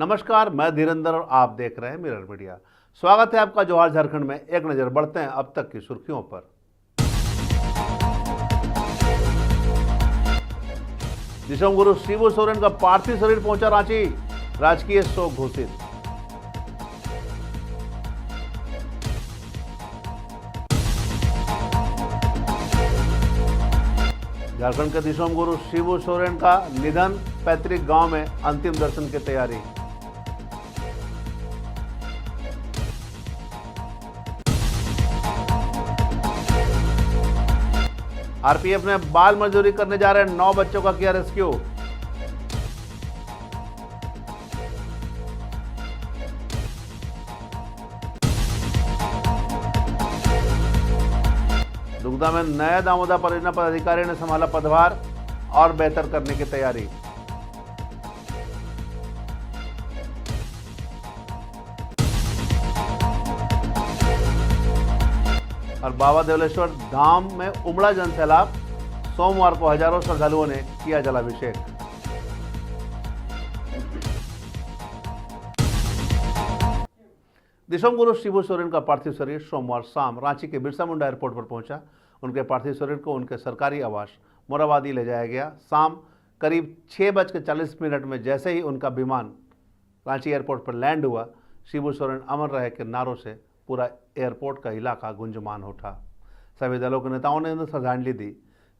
नमस्कार, मैं धीरेंद्र और आप देख रहे हैं मिरर मीडिया। स्वागत है आपका जोहार झारखंड में। एक नज़र बढ़ते हैं अब तक की सुर्खियों पर। दिशोम गुरु शिबू सोरेन का पार्थिव शरीर पहुंचा रांची, राजकीय शोक घोषित। झारखंड के दिशोम गुरु शिबू सोरेन का निधन, पैतृक गांव में अंतिम दर्शन की तैयारी। आरपीएफ ने बाल मजदूरी करने जा रहे 9 बच्चों का किया रेस्क्यू। दुगदा में नया दामोदा परियोजना पदाधिकारी ने संभाला पदभार और बेहतर करने की तैयारी। और बाबा देवलेश्वर धाम में उमड़ा जनसैलाब, सोमवार को हजारों श्रद्धालुओं ने किया जलाभिषेक। दिशोम गुरु शिबू सोरेन का पार्थिव शरीर सोमवार शाम रांची के बिरसा मुंडा एयरपोर्ट पर पहुंचा। उनके पार्थिव शरीर को उनके सरकारी आवास मोराबादी ले जाया गया। शाम करीब 6:40 में जैसे ही उनका विमान रांची एयरपोर्ट पर लैंड हुआ, शिबू सोरेन अमर रहे के नारों से पूरा एयरपोर्ट का इलाका गुंजमान उठा। सभी दलों के नेताओं ने उन्हें श्रद्धांजलि दी।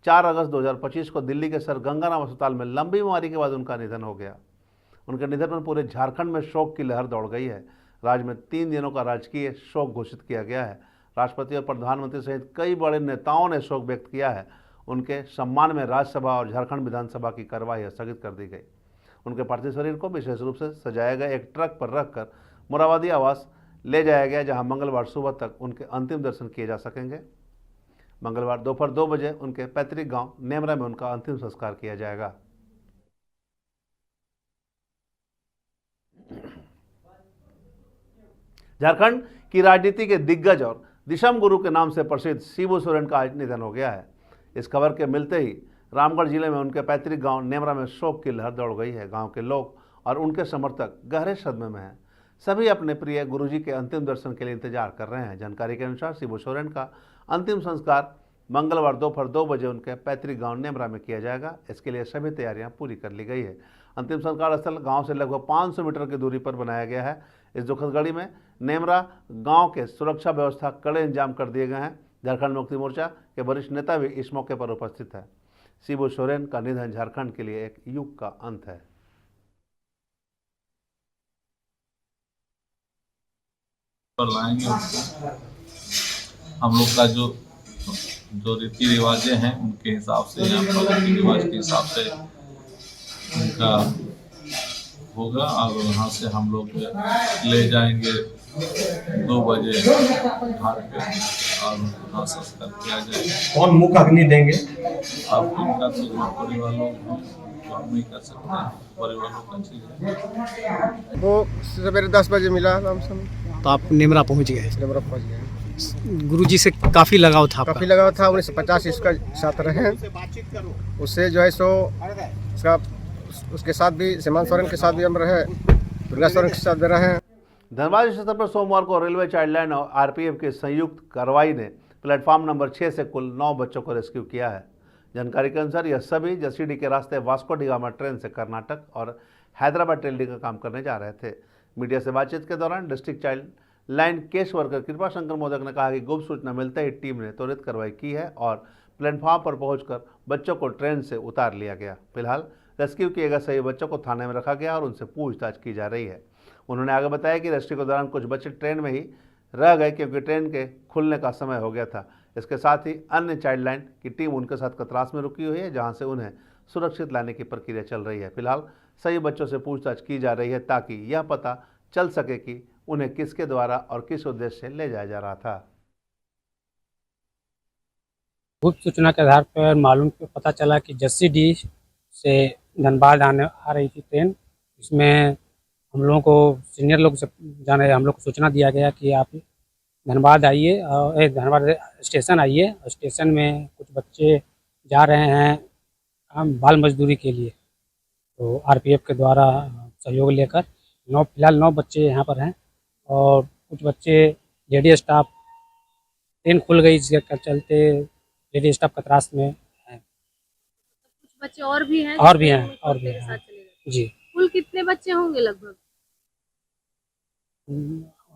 4 अगस्त 2025 को दिल्ली के सर गंगाराम अस्पताल में लंबी बीमारी के बाद उनका निधन हो गया। उनके निधन पर पूरे झारखंड में शोक की लहर दौड़ गई है। राज्य में 3 दिनों का राजकीय शोक घोषित किया गया है। राष्ट्रपति और प्रधानमंत्री सहित कई बड़े नेताओं ने शोक व्यक्त किया है। उनके सम्मान में राज्यसभा और झारखंड विधानसभा की कार्यवाही स्थगित कर दी गई। उनके पार्थिव शरीर को विशेष रूप से सजाए गए एक ट्रक पर रखकर मोराबादी आवास ले जाया गया, जहां मंगलवार सुबह तक उनके अंतिम दर्शन किए जा सकेंगे। मंगलवार दोपहर 2 बजे उनके पैतृक गांव नेमरा में उनका अंतिम संस्कार किया जाएगा। झारखंड की राजनीति के दिग्गज और दिशम गुरु के नाम से प्रसिद्ध शिबू सोरेन का आज निधन हो गया है। इस खबर के मिलते ही रामगढ़ जिले में उनके पैतृक गांव नेमरा में शोक की लहर दौड़ गई है। गांव के लोग और उनके समर्थक गहरे सदमे में हैं। सभी अपने प्रिय गुरुजी के अंतिम दर्शन के लिए इंतजार कर रहे हैं। जानकारी के अनुसार शिबू सोरेन का अंतिम संस्कार मंगलवार दोपहर 2 बजे उनके पैतृक गांव नेमरा में किया जाएगा। इसके लिए सभी तैयारियां पूरी कर ली गई है। अंतिम संस्कार स्थल गांव से लगभग 500 मीटर की दूरी पर बनाया गया है। इस दुखद घड़ी में नेमरा गांव के सुरक्षा व्यवस्था कड़े इंतजाम कर दिए गए हैं। झारखंड मुक्ति मोर्चा के वरिष्ठ नेता भी इस मौके पर उपस्थित है। शिबू सोरेन का निधन झारखंड के लिए एक युग का अंत है। लाएंगे हम लोग का जो रीति रिवाजें हैं उनके हिसाब से, यहाँ पर रीति रिवाज के हिसाब से उनका होगा और वहाँ से हम लोग ले जाएंगे 2 बजे घर पे और वहाँ संस्कार किया जाएगा। कौन मुख अग्नि देंगे? आपको उनका तो परिवार लोग तो हम नहीं कर सकते, परिवार लोग का चीज है। वो सवेरे 10 बजे मिला लमसम। तो आप नेमरा पहुंच गए। नेमरा पहुंच गए। गुरुजी से काफ़ी लगाव था आपका? काफ़ी लगाव था। 1950 इसका साथ रहे। उससे जो है सो उसके साथ भी सीमांत सोरेन के साथ भी हम रहे, दुर्गा सोरेन के साथ भी रहे। धनबाद स्टेशन पर सोमवार को रेलवे चाइल्ड लाइन और आरपीएफ की संयुक्त कार्रवाई ने प्लेटफॉर्म नंबर 6 से कुल 9 बच्चों को रेस्क्यू किया है। जानकारी के अनुसार यह सभी जसीडीह के रास्ते वास्को डी गामा ट्रेन से कर्नाटक और हैदराबाद ट्रेन का काम करने जा रहे थे। मीडिया से बातचीत के दौरान district child line case worker कृपा शंकर मोदक ने कहा कि गुप्त सूचना मिलते ही टीम ने त्वरित कार्रवाई की है और प्लेटफॉर्म पर पहुंचकर बच्चों को ट्रेन से उतार लिया गया। फिलहाल रेस्क्यू किए गए सभी बच्चों को थाने में रखा गया और उनसे पूछताछ की जा रही है। उन्होंने आगे बताया कि रेस्क्यू के दौरान कुछ बच्चे ट्रेन में ही रह गए क्योंकि ट्रेन के खुलने का समय हो गया था। इसके साथ ही अन्य चाइल्ड लाइन की टीम उनके साथ कतरास में रुकी हुई है, जहां से उन्हें सुरक्षित लाने की प्रक्रिया चल रही है। फिलहाल सभी बच्चों से पूछताछ की जा रही है ताकि यह पता चल सके कि उन्हें किसके द्वारा और किस उद्देश्य से ले जाया जा रहा था। गुप्त सूचना के आधार पर पता चला कि जसीडीह से धनबाद आ रही थी ट्रेन। इसमें हम लोगों को सीनियर लोग से जाने हम लोग को सूचना दिया गया कि आप धनबाद आइए और धनबाद स्टेशन आइए। स्टेशन में कुछ बच्चे जा रहे हैं बाल मजदूरी के लिए। तो आरपीएफ के द्वारा सहयोग लेकर फिलहाल 9 बच्चे यहाँ पर हैं और कुछ बच्चे लेडी स्टाफ, ट्रेन खुल गई जिसके चलते लेडी स्टाफ कतरास में है। कुछ बच्चे और भी हैं और भी जो हैं, ट्रेन और भी के हैं। साथ चले गए। जी, कुल कितने बच्चे होंगे लगभग?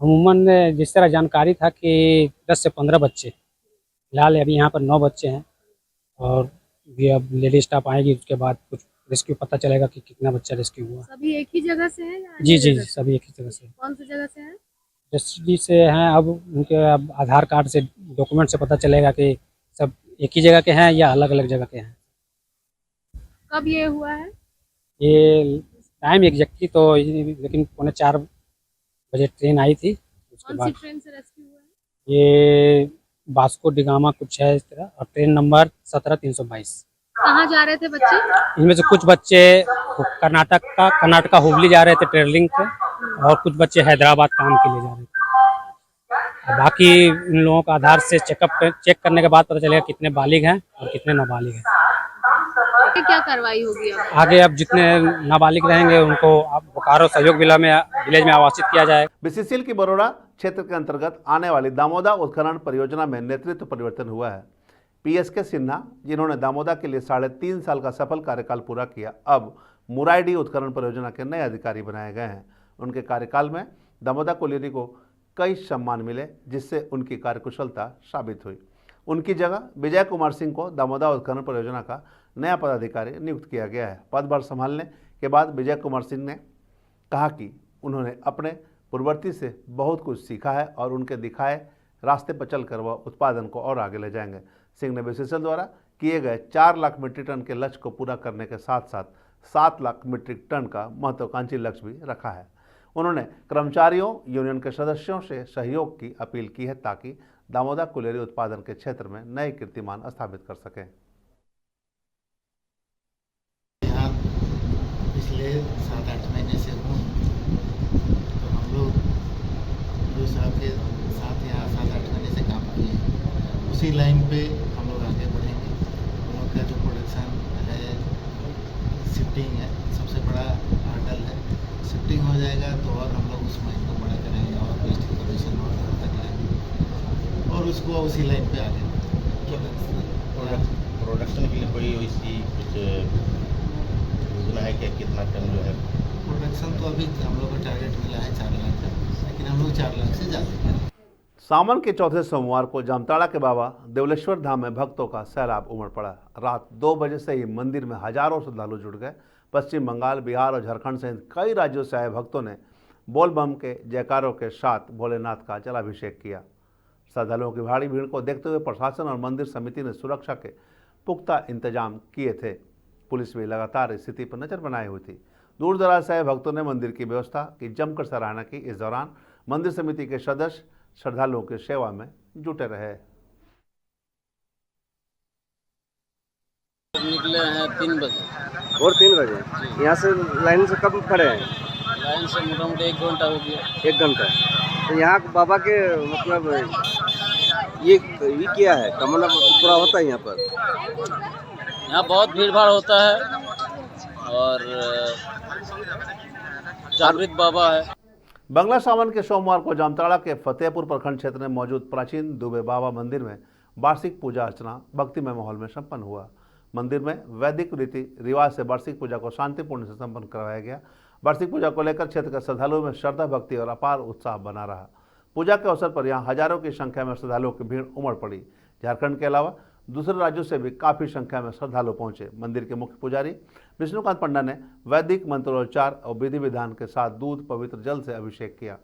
अमूमन जिस तरह जानकारी था कि 10 से 15 बच्चे, फिलहाल अभी यहाँ पर 9 बच्चे हैं और भी अब लेडी स्टाफ आएगी उसके बाद कुछ रेस्क्यू पता चलेगा कि कितना बच्चा रेस्क्यू हुआ। सभी एक ही जगह से हैं या अन्य जी जी जगह से? सभी एक ही जगह से, कौन सी जगह से हैं? जस्टिस से हैं। अब उनके अब आधार कार्ड से, डॉक्यूमेंट से पता चलेगा कि सब एक ही जगह के हैं या अलग अलग जगह के हैं। कब ये हुआ है? ये टाइम एग्जैक्टली तो लेकिन 3:45 बजे ट्रेन आई थी, उसके कौन सी बाद ट्रेन से रेस्क्यू हुआ है? ये वास्को डिगामा कुछ है इस तरह, और ट्रेन नंबर 17322। कहाँ जा रहे थे बच्चे? इनमें से कुछ बच्चे कर्नाटका हुबली जा रहे थे ट्रेवलिंग पे और कुछ बच्चे हैदराबाद काम के लिए जा रहे थे। और बाकी इन लोगों का आधार से चेक करने के बाद पता चलेगा कितने बालिग हैं और कितने नाबालिग हैं। आगे क्या कार्रवाई होगी अब? आगे अब जितने नाबालिग रहेंगे उनको अब बोकारो सहयोग विलेज में आवासित किया जाएगा। बीसीसीएल की बरोड़ा क्षेत्र के अंतर्गत आने वाली दामोदा उत्खनन परियोजना में नेतृत्व परिवर्तन हुआ है। पीएसके सिन्हा, जिन्होंने दामोदा के लिए 3.5 साल का सफल कार्यकाल पूरा किया, अब मुराइडी उत्खनन परियोजना के नए अधिकारी बनाए गए हैं। उनके कार्यकाल में दामोदा कोलियरी को कई सम्मान मिले, जिससे उनकी कार्यकुशलता साबित हुई। उनकी जगह विजय कुमार सिंह को दामोदा उत्खनन परियोजना का नया पदाधिकारी नियुक्त किया गया है। पदभार संभालने के बाद विजय कुमार सिंह ने कहा कि उन्होंने अपने पूर्ववर्ती से बहुत कुछ सीखा है और उनके दिखाए रास्ते पर चलकर वह उत्पादन को और आगे ले जाएंगे। सिंह ने बीसीसीएल द्वारा किए गए 4 लाख मीट्रिक टन के लक्ष्य को पूरा करने के साथ साथ 7 लाख मीट्रिक टन का महत्वाकांक्षी लक्ष्य भी रखा है। उन्होंने कर्मचारियों, यूनियन के सदस्यों से सहयोग की अपील की है ताकि दामोदा कोलियरी उत्पादन के क्षेत्र में नए कीर्तिमान स्थापित कर सकें। यहाँ पिछले 7-8 महीने से हूँ, तो हम लोग जो साहब के साथ यहाँ 7-8 महीने से काम किए हैं, उसी लाइन पे हम लोग आगे बढ़ेंगे। हम लोग का जो प्रोडक्शन है, शिफ्टिंग है, सबसे बड़ा हर्डल है। शिफ्टिंग हो जाएगा तो और हम लोग उस माइन को बड़ा करेंगे और बेस्ट पोजीशन और तक लाएंगे और उसको उसी लाइन पे आगे प्रोडक्शन के लिए कोई ऐसी कुछ योजना है क्या? कितना टन जो है प्रोडक्शन? तो अभी हम लोग को टारगेट मिला है 4 लाख का, लेकिन हम लोग 4 लाख से ज़्यादा करें। सावन के चौथे सोमवार को जामताड़ा के बाबा देवलेश्वर धाम में भक्तों का सैलाब उमड़ पड़ा। रात 2 बजे से ही मंदिर में हजारों श्रद्धालु जुट गए। पश्चिम बंगाल, बिहार और झारखंड सहित कई राज्यों से आए भक्तों ने बोल बम के जयकारों के साथ भोलेनाथ का जलाभिषेक किया। श्रद्धालुओं की भारी भीड़ को देखते हुए प्रशासन और मंदिर समिति ने सुरक्षा के पुख्ता इंतजाम किए थे। पुलिस भी लगातार स्थिति पर नजर बनाई हुई थी। दूर दराज से आए भक्तों ने मंदिर की व्यवस्था की जमकर सराहना की। इस दौरान मंदिर समिति के सदस्य श्रद्धालुओं की सेवा में जुटे रहे। निकले हैं 3 बजे और 3 बजे यहाँ से लाइन से कब खड़े हैं? लाइन से मोटा मोटी 1 घंटा हो गया। 1 घंटा। तो यहाँ बाबा के मतलब ये क्या है, कामना पूरा होता है यहाँ पर? यहाँ बहुत भीड़ भाड़ होता है और जागृत बाबा है। बंगला सावन के सोमवार को जामताड़ा के फतेहपुर प्रखंड क्षेत्र में मौजूद प्राचीन दुबे बाबा मंदिर में वार्षिक पूजा अर्चना भक्तिमय माहौल में संपन्न हुआ। मंदिर में वैदिक रीति रिवाज से वार्षिक पूजा को शांतिपूर्ण से संपन्न करवाया गया। वार्षिक पूजा को लेकर क्षेत्र के श्रद्धालुओं में श्रद्धा, भक्ति और अपार उत्साह बना रहा। पूजा के अवसर पर यहाँ हजारों की संख्या में श्रद्धालुओं की भीड़ उमड़ पड़ी। झारखंड के अलावा दूसरे राज्यों से भी काफ़ी संख्या में श्रद्धालु पहुंचे। मंदिर के मुख्य पुजारी विष्णुकांत पंडा ने वैदिक मंत्रोच्चार और विधि विधान के साथ दूध पवित्र जल से अभिषेक किया।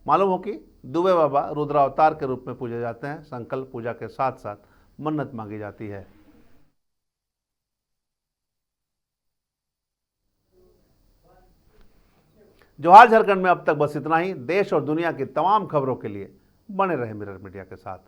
मालूम हो कि दुबे बाबा रुद्रावतार के रूप में पूजे जाते हैं। संकल्प पूजा के साथ साथ मन्नत मांगी जाती है। जोहार झारखंड में अब तक बस इतना ही। देश और दुनिया की तमाम खबरों के लिए बने रहे मिरर मीडिया के साथ।